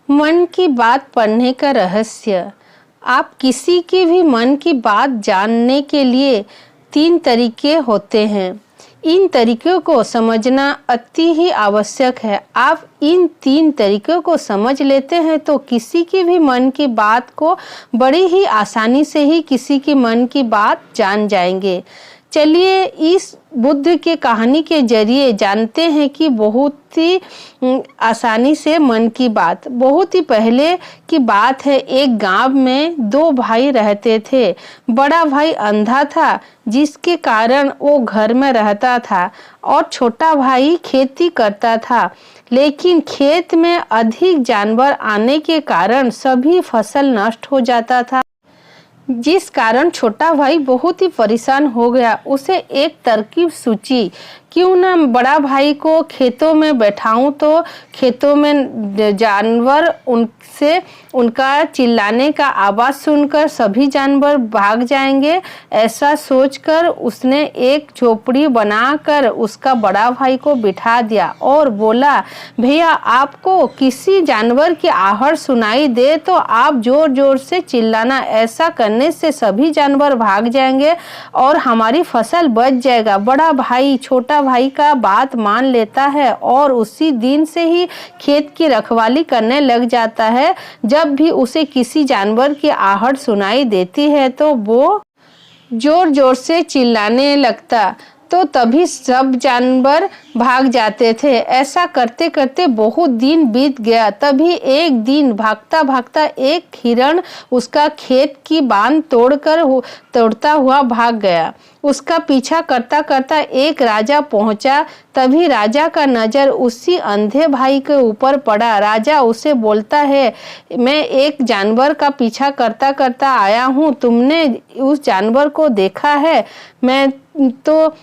मन की बात पढ़ने का रहस्य। आप किसी की भी मन की बात जानने के लिए 3 तरीके होते हैं। इन तरीकों को समझना अति ही आवश्यक है। आप इन 3 तरीकों को समझ लेते हैं तो किसी की भी मन की बात को बड़ी ही आसानी से ही किसी की मन की बात जान जाएंगे। चलिए इस बुद्ध के कहानी के जरिए जानते हैं कि बहुत ही आसानी से मन की बात। बहुत ही पहले की बात है, एक गांव में 2 भाई रहते थे। बड़ा भाई अंधा था जिसके कारण वो घर में रहता था और छोटा भाई खेती करता था, लेकिन खेत में अधिक जानवर आने के कारण सभी फसल नष्ट हो जाता था, जिस कारण छोटा भाई बहुत ही परेशान हो गया। उसे एक तरकीब सूझी, क्यों ना बड़ा भाई को खेतों में बैठाऊं तो खेतों में जानवर उनका चिल्लाने का आवाज़ सुनकर सभी जानवर भाग जाएंगे। ऐसा सोचकर उसने एक झोपड़ी बनाकर उसका बड़ा भाई को बिठा दिया और बोला, भैया आपको किसी जानवर की आहट सुनाई दे तो आप जोर जोर से चिल्लाना। ऐसा करने से सभी जानवर भाग जाएंगे और हमारी फसल बच जाएगा। बड़ा भाई छोटा भाई का बात मान लेता है और उसी दिन से ही खेत की रखवाली करने लग जाता है। जब भी उसे किसी जानवर की आहट सुनाई देती है तो वो जोर जोर से चिल्लाने लगता, तो तभी सब जानवर भाग जाते थे। ऐसा करते करते बहुत दिन बीत गया। तभी एक दिन भागता भागता एक हिरण उसका खेत की बांध तोड़ता हुआ भाग गया। उसका पीछा करता करता एक राजा पहुंचा। तभी राजा का नजर उसी अंधे भाई के ऊपर पड़ा। राजा उसे बोलता है, मैं एक जानवर का पीछा करता करता आया हूँ, तुमने उस जानवर को देखा है? मैं तो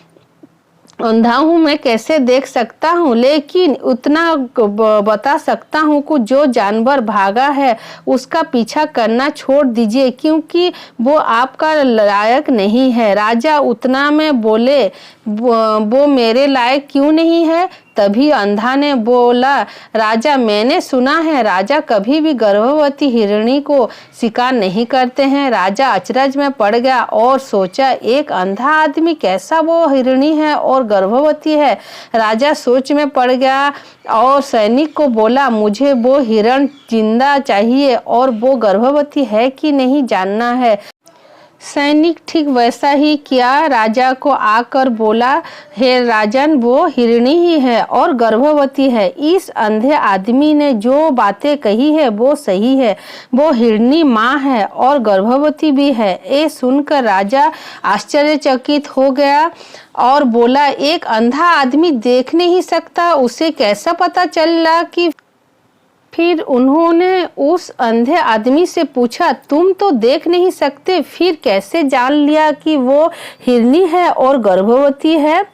अंधा हूँ, मैं कैसे देख सकता हूँ, लेकिन उतना बता सकता हूँ कि जो जानवर भागा है उसका पीछा करना छोड़ दीजिए, क्योंकि वो आपका लायक नहीं है। राजा उतना में बोले, वो मेरे लायक क्यों नहीं है? तभी अंधा ने बोला, राजा मैंने सुना है राजा कभी भी गर्भवती हिरणी को शिकार नहीं करते हैं। राजा अचरज में पड़ गया और सोचा, एक अंधा आदमी कैसा वो हिरणी है और गर्भवती है। राजा सोच में पड़ गया और सैनिक को बोला, मुझे वो हिरण जिंदा चाहिए और वो गर्भवती है कि नहीं जानना है। सैनिक ठीक वैसा ही किया। राजा को आकर बोला, हे राजन, वो हिरणी ही है और गर्भवती है। इस अंधे आदमी ने जो बातें कही है वो सही है। वो हिरणी माँ है और गर्भवती भी है। ये सुनकर राजा आश्चर्यचकित हो गया और बोला, एक अंधा आदमी देख नहीं सकता, उसे कैसा पता चला कि? फिर उन्होंने उस अंधे आदमी से पूछा, तुम तो देख नहीं सकते, फिर कैसे जान लिया कि वो हिरणी है और गर्भवती है?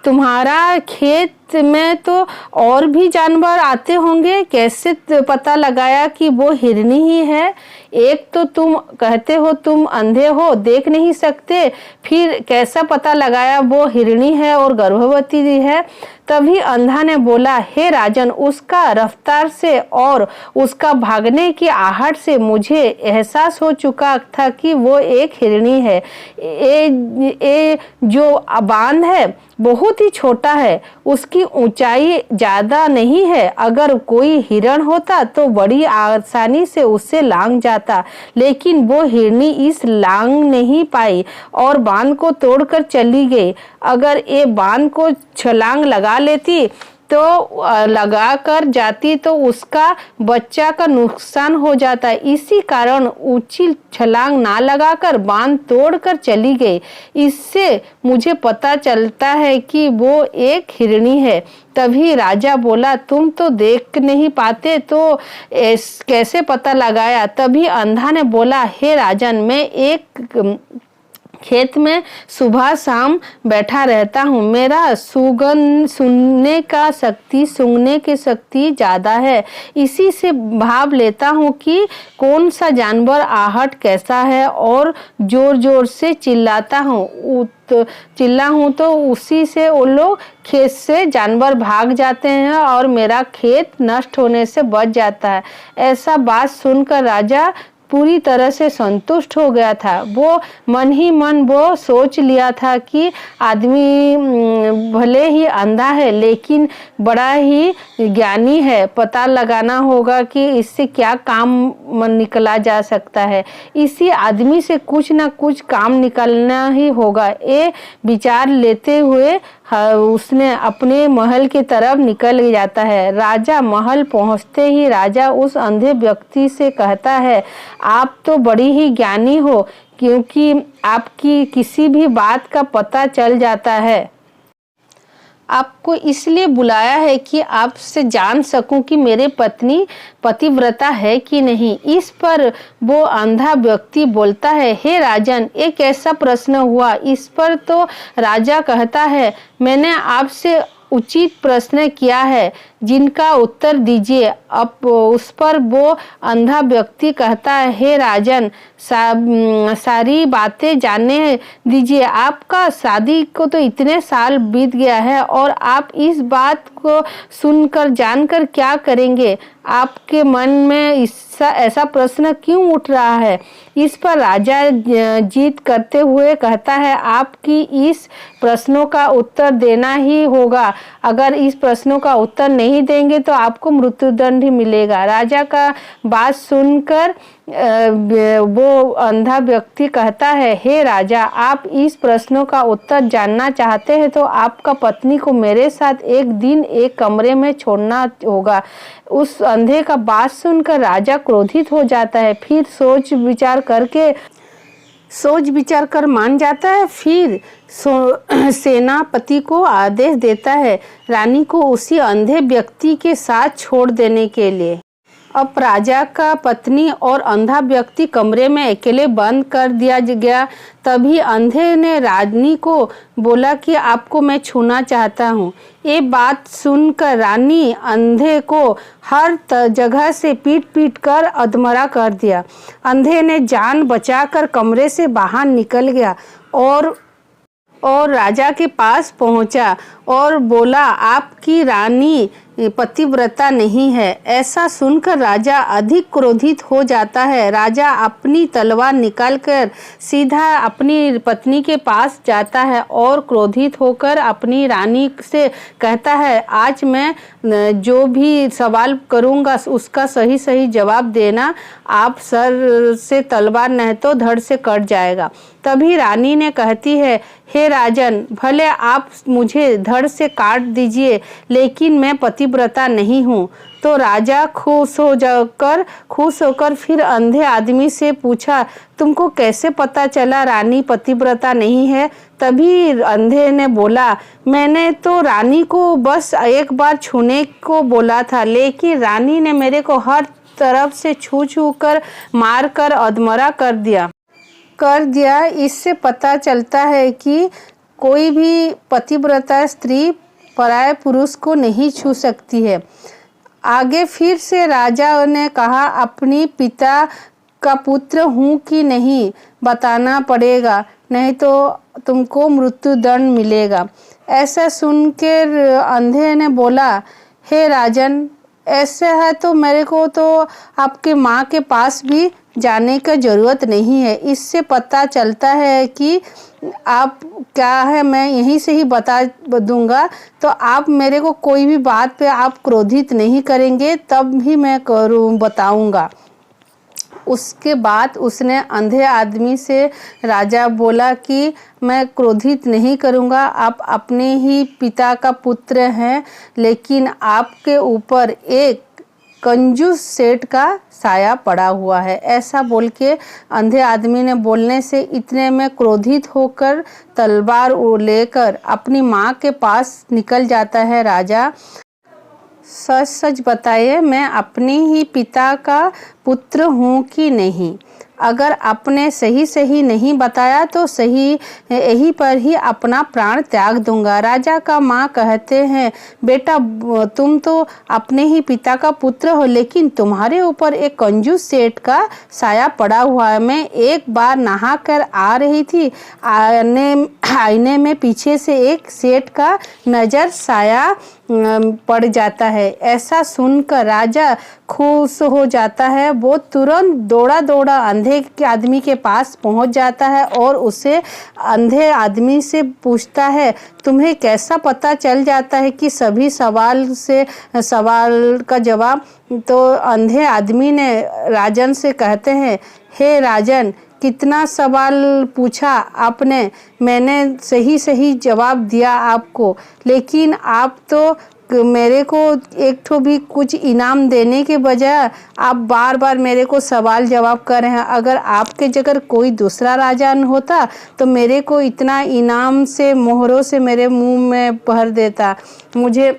तुम्हारा खेत में तो और भी जानवर आते होंगे, कैसे पता लगाया कि वो हिरणी ही है? एक तो तुम कहते हो तुम अंधे हो, देख नहीं सकते, फिर कैसा पता लगाया वो हिरणी है और गर्भवती है? तभी अंधा ने बोला, हे राजन, उसका रफ्तार से और उसका भागने की आहट से मुझे एहसास हो चुका था कि वो एक हिरणी है। ये जो बांध है बहुत ही छोटा है, उसकी ऊंचाई ज्यादा नहीं है। अगर कोई हिरण होता तो बड़ी आसानी से उससे लांग जाता, लेकिन वो हिरणी इस लांग नहीं पाई और बांध को तोड़कर चली गई। अगर ये बांध को छलांग लगा लेती तो लगा कर जाती तो उसका बच्चा का नुकसान हो जाता। इसी कारण ऊंची छलांग ना लगाकर बांध तोड़कर चली गई। इससे मुझे पता चलता है कि वो एक हिरणी है। तभी राजा बोला, तुम तो देख नहीं पाते तो कैसे पता लगाया? तभी अंधा ने बोला, हे राजन, मैं एक खेत में सुबह शाम बैठा रहता हूँ। मेरा सुगंध सूंघने की शक्ति ज़्यादा है। इसी से भाप लेता हूँ कि कौन सा जानवर आहट कैसा है और जोर जोर से चिल्लाता हूँ तो उसी से वो लोग खेत से जानवर भाग जाते हैं और मेरा खेत नष्ट होने से बच जाता है। ऐसा बात सुनकर राजा पूरी तरह से संतुष्ट हो गया था। वो मन ही मन वो सोच लिया था कि आदमी भले ही अंधा है लेकिन बड़ा ही ज्ञानी है। पता लगाना होगा कि इससे क्या काम निकला जा सकता है। इसी आदमी से कुछ ना कुछ काम निकालना ही होगा। ये विचार लेते हुए उसने अपने महल की तरफ निकल जाता है। राजा महल पहुंचते ही राजा उस अंधे व्यक्ति से कहता है, आप तो बड़ी ही ज्ञानी हो क्योंकि आपकी किसी भी बात का पता चल जाता है। आपको इसलिए बुलाया है कि आपसे जान सकूं कि मेरे पत्नी पतिव्रता है कि नहीं। इस पर वो अंधा व्यक्ति बोलता है, हे राजन, एक ऐसा प्रश्न हुआ। इस पर तो राजा कहता है, मैंने आपसे उचित प्रश्न किया है, जिनका उत्तर दीजिए। अब उस पर वो अंधा व्यक्ति कहता है, हे राजन, सारी बातें जानने दीजिए। आपका शादी को तो इतने साल बीत गया है और आप इस बात को सुनकर जानकर क्या करेंगे? आपके मन में ऐसा प्रश्न क्यों उठ रहा है? इस पर राजा जीत करते हुए कहता है, आपकी इस प्रश्नों का उत्तर देना ही होगा। अगर इस प्रश्नों का उत्तर नहीं देंगे तो आपको मृत्युदंड ही मिलेगा। राजा का बात सुनकर वो अंधा व्यक्ति कहता है, हे राजा, आप इस प्रश्नों का उत्तर जानना चाहते हैं तो आपका पत्नी को मेरे साथ एक दिन एक कमरे में छोड़ना होगा। उस अंधे का बात सुनकर राजा क्रोधित हो जाता है। फिर सोच विचार कर मान जाता है। फिर सेनापति को आदेश देता है रानी को उसी अंधे व्यक्ति के साथ छोड़ देने के लिए। अब राजा का पत्नी और अंधा व्यक्ति कमरे में अकेले बंद कर दिया गया। तभी अंधे ने रानी को बोला कि आपको मैं छूना चाहता हूँ। ये बात सुनकर रानी अंधे को हर जगह से पीट कर अधमरा कर दिया। अंधे ने जान बचाकर कमरे से बाहर निकल गया और राजा के पास पहुंचा और बोला, आपकी रानी पतिव्रता नहीं है। ऐसा सुनकर राजा अधिक क्रोधित हो जाता है। राजा अपनी तलवार निकालकर सीधा अपनी पत्नी के पास जाता है और क्रोधित होकर अपनी रानी से कहता है, आज मैं जो भी सवाल करूंगा उसका सही सही जवाब देना। आप सर से तलवार नहीं तो धड़ से कट जाएगा। तभी रानी ने कहती है, हे राजन, भले आप मुझे धड़ से काट दीजिए लेकिन मैं पतिव्रता नहीं हूँ। तो राजा खुश होकर फिर अंधे आदमी से पूछा, तुमको कैसे पता चला रानी पतिव्रता नहीं है? तभी अंधे ने बोला, मैंने तो रानी को बस एक बार छूने को बोला था लेकिन रानी ने मेरे को हर तरफ से छू कर मार कर अधमरा कर दिया। इससे पता चलता है कि कोई भी पतिव्रता स्त्री पराये पुरुष को नहीं छू सकती है। आगे फिर से राजा ने कहा, अपनी पिता का पुत्र हूँ कि नहीं बताना पड़ेगा, नहीं तो तुमको मृत्युदंड मिलेगा। ऐसा सुनकर अंधे ने बोला, हे राजन, ऐसे है तो मेरे को तो आपके माँ के पास भी जाने का ज़रूरत नहीं है। इससे पता चलता है कि आप क्या है, मैं यहीं से ही बता दूंगा। तो आप मेरे को कोई भी बात पे आप क्रोधित नहीं करेंगे तब भी मैं बताऊंगा। उसके बाद उसने अंधे आदमी से राजा बोला कि मैं क्रोधित नहीं करूंगा, आप अपने ही पिता का पुत्र हैं लेकिन आपके ऊपर एक कंजूस सेठ का साया पड़ा हुआ है। ऐसा बोल के अंधे आदमी ने बोलने से इतने में क्रोधित होकर तलवार लेकर अपनी माँ के पास निकल जाता है। राजा, सच सच बताइए, मैं अपने ही पिता का पुत्र हूँ कि नहीं? अगर आपने सही सही नहीं बताया तो सही यहीं पर ही अपना प्राण त्याग दूंगा। राजा का माँ कहते हैं, बेटा तुम तो अपने ही पिता का पुत्र हो, लेकिन तुम्हारे ऊपर एक कंजूस सेठ का साया पड़ा हुआ है। मैं एक बार नहा कर आ रही थी, आईने में पीछे से एक सेठ का नजर साया पड़ जाता है। ऐसा सुनकर राजा खुश हो जाता है। वो तुरंत दौड़ा दौड़ा अंधे के आदमी के पास पहुंच जाता है और उसे अंधे आदमी से पूछता है, तुम्हें कैसा पता चल जाता है कि सभी सवाल का जवाब? तो अंधे आदमी ने राजन से कहते हैं, हे राजन, कितना सवाल पूछा आपने, मैंने सही सही जवाब दिया आपको, लेकिन आप तो मेरे को एक ठो भी कुछ इनाम देने के बजाय आप बार बार मेरे को सवाल जवाब कर रहे हैं। अगर आपके जगह कोई दूसरा राजा होता तो मेरे को इतना इनाम से मोहरों से मेरे मुंह में भर देता। मुझे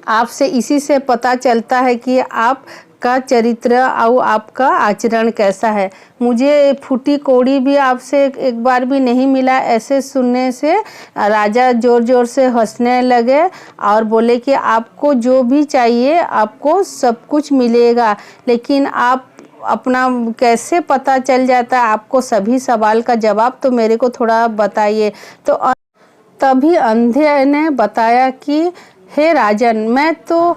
आपसे इसी से पता चलता है कि आप का चरित्र और आपका आचरण कैसा है। मुझे फूटी कौड़ी भी आपसे एक बार भी नहीं मिला। ऐसे सुनने से राजा जोर जोर से हंसने लगे और बोले कि आपको जो भी चाहिए आपको सब कुछ मिलेगा, लेकिन आप अपना कैसे पता चल जाता है आपको सभी सवाल का जवाब, तो मेरे को थोड़ा बताइए। तो तभी अंधे ने बताया कि हे राजन, मैं तो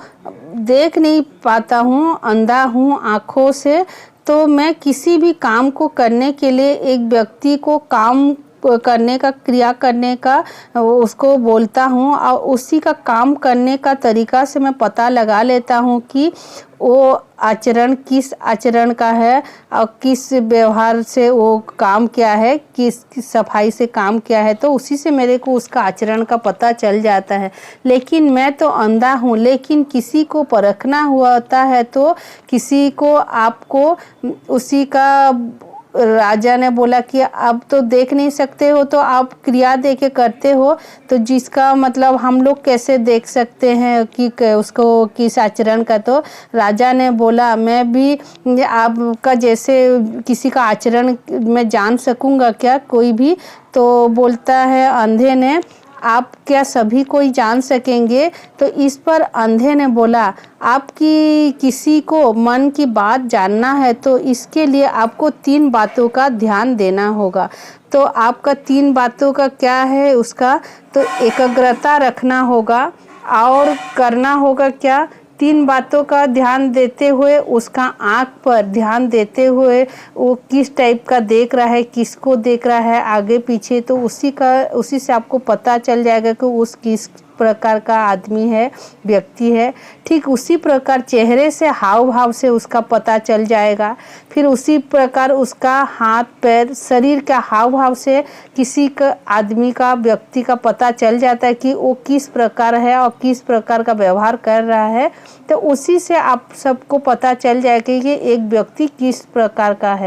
देख नहीं पाता हूँ, अंधा हूँ आँखों से, तो मैं किसी भी काम को करने के लिए एक व्यक्ति को काम करने का, क्रिया करने का उसको बोलता हूँ और उसी का काम करने का तरीका से मैं पता लगा लेता हूँ कि वो आचरण किस आचरण का है और किस व्यवहार से वो काम क्या है, किस सफाई से काम क्या है, तो उसी से मेरे को उसका आचरण का पता चल जाता है। लेकिन मैं तो अंधा हूँ, लेकिन किसी को परखना होता है तो किसी को आपको उसी का, राजा ने बोला कि आप तो देख नहीं सकते हो तो आप क्रिया दे के करते हो, तो जिसका मतलब हम लोग कैसे देख सकते हैं कि उसको किस आचरण का। तो राजा ने बोला, मैं भी आपका जैसे किसी का आचरण मैं जान सकूंगा क्या कोई भी? तो बोलता है अंधे ने, आप क्या सभी कोई जान सकेंगे? तो इस पर अंधे ने बोला, आपकी किसी को मन की बात जानना है तो इसके लिए आपको 3 बातों का ध्यान देना होगा। तो आपका 3 बातों का क्या है उसका? तो एकाग्रता रखना होगा और करना होगा क्या? 3 बातों का ध्यान देते हुए उसका आँख पर ध्यान देते हुए वो किस टाइप का देख रहा है, किसको देख रहा है आगे पीछे, तो उसी से आपको पता चल जाएगा कि उस किस प्रकार का आदमी है, व्यक्ति है। ठीक उसी प्रकार चेहरे से, हाव भाव से उसका पता चल जाएगा। फिर उसी प्रकार उसका हाथ पैर, शरीर का हाव भाव से किसी का आदमी का, व्यक्ति का पता चल जाता है कि वो किस प्रकार है और किस प्रकार का व्यवहार कर रहा है। तो उसी से आप सबको पता चल जाएगा कि एक व्यक्ति किस प्रकार का है।